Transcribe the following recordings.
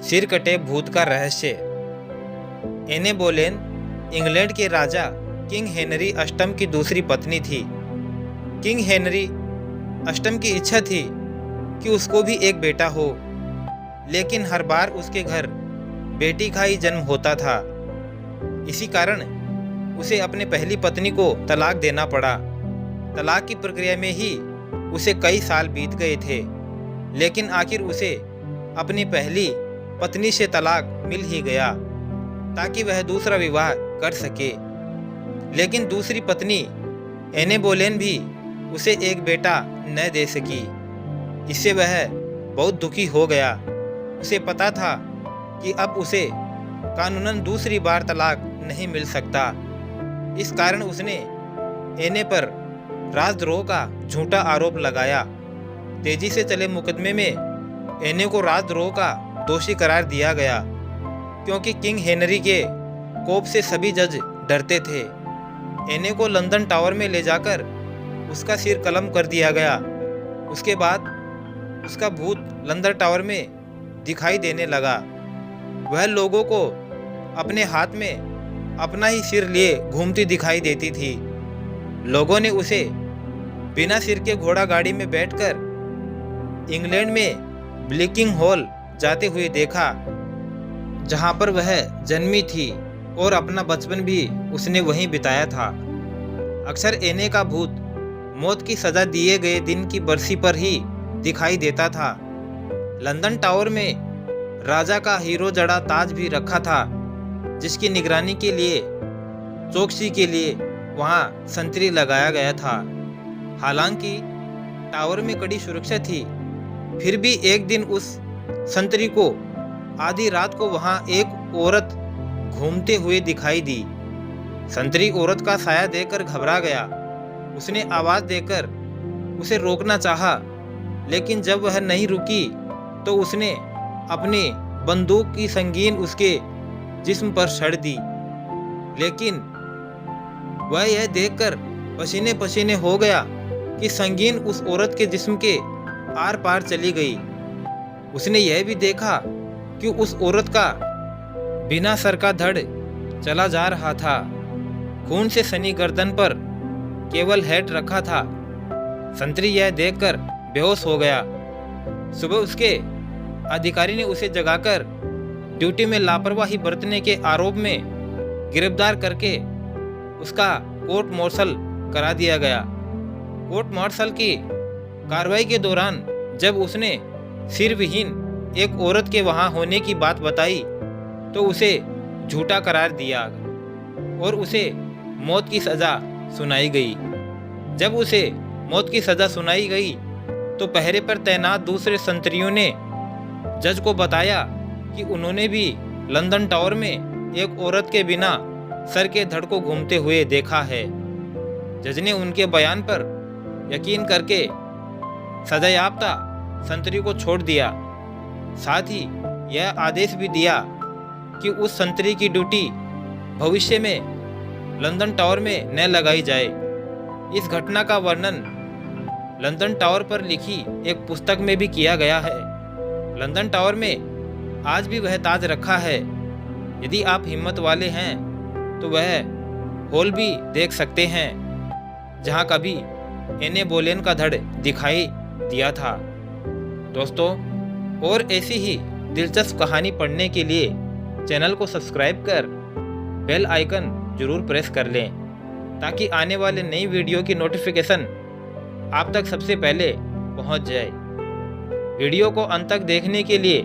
सिर कटे भूत का रहस्य। एने बोलेन इंग्लैंड के राजा किंग हेनरी अष्टम की दूसरी पत्नी थी। किंग हेनरी अष्टम की इच्छा थी कि उसको भी एक बेटा हो, लेकिन हर बार उसके घर बेटी का ही जन्म होता था। इसी कारण उसे अपने पहली पत्नी को तलाक देना पड़ा। तलाक की प्रक्रिया में ही उसे कई साल बीत गए थे, लेकिन आखिर उसे अपनी पहली पत्नी से तलाक मिल ही गया ताकि वह दूसरा विवाह कर सके। लेकिन दूसरी पत्नी एने बोलेन भी उसे एक बेटा न दे सकी। इससे वह बहुत दुखी हो गया। उसे पता था कि अब उसे कानूनन दूसरी बार तलाक नहीं मिल सकता। इस कारण उसने एने पर राजद्रोह का झूठा आरोप लगाया। तेजी से चले मुकदमे में एने को राजद्रोह का दोषी करार दिया गया, क्योंकि किंग हेनरी के कोप से सभी जज डरते थे। एने को लंदन टावर में ले जाकर उसका सिर कलम कर दिया गया। उसके बाद उसका भूत लंदन टावर में दिखाई देने लगा। वह लोगों को अपने हाथ में अपना ही सिर लिए घूमती दिखाई देती थी। लोगों ने उसे बिना सिर के घोड़ा गाड़ी में बैठकर इंग्लैंड में ब्लिकिंग हॉल जाते हुए देखा, जहां पर वह जन्मी थी और अपना बचपन भी उसने वहीं बिताया था। अक्सर एने का भूत मौत की सजा दिए गए दिन की बरसी पर ही दिखाई देता था। लंदन टावर में राजा का हीरो जड़ा ताज भी रखा था, जिसकी निगरानी के लिए चौकसी के लिए वहां संतरी लगाया गया था। हालांकि टावर में कड़ी सुरक्षा थी, फिर भी एक दिन उस संतरी को आधी रात को वहां एक औरत घूमते हुए दिखाई दी। संतरी औरत का साया देखकर घबरा गया। उसने आवाज देकर उसे रोकना चाहा, लेकिन जब वह नहीं रुकी तो उसने अपनी बंदूक की संगीन उसके जिस्म पर छड़ दी। लेकिन वह यह देखकर पसीने पसीने हो गया कि संगीन उस औरत के जिस्म के आर पार चली गई। उसने यह भी देखा कि उस औरत का बिना सर का धड़ चला जा रहा था। खून से सनी गर्दन पर केवल हैट रखा था। संतरी यह देखकर बेहोश हो गया। सुबह उसके अधिकारी ने उसे जगाकर ड्यूटी में लापरवाही बरतने के आरोप में गिरफ्तार करके उसका कोर्ट मार्शल करा दिया गया। कोर्ट मार्शल की कार्रवाई के दौरान जब उसने सिर विहीन एक औरत के वहां होने की बात बताई तो उसे झूठा करार दिया और उसे मौत की सजा सुनाई गई। जब उसे मौत की सजा सुनाई गई तो पहरे पर तैनात दूसरे संतरियों ने जज को बताया कि उन्होंने भी लंदन टावर में एक औरत के बिना सर के धड़ को घूमते हुए देखा है। जज ने उनके बयान पर यकीन करके सजायाफ्ता संतरी को छोड़ दिया। साथ ही यह आदेश भी दिया कि उस संतरी की ड्यूटी भविष्य में लंदन टावर में न लगाई जाए। इस घटना का वर्णन लंदन टावर पर लिखी एक पुस्तक में भी किया गया है। लंदन टावर में आज भी वह ताज रखा है। यदि आप हिम्मत वाले हैं तो वह हॉल भी देख सकते हैं जहां कभी एने बोलेन का धड़ दिखाई दिया था। दोस्तों, और ऐसी ही दिलचस्प कहानी पढ़ने के लिए चैनल को सब्सक्राइब कर बेल आइकन जरूर प्रेस कर लें, ताकि आने वाले नई वीडियो की नोटिफिकेशन आप तक सबसे पहले पहुंच जाए। वीडियो को अंत तक देखने के लिए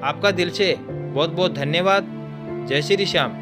आपका दिल से बहुत बहुत धन्यवाद। जय श्री श्याम।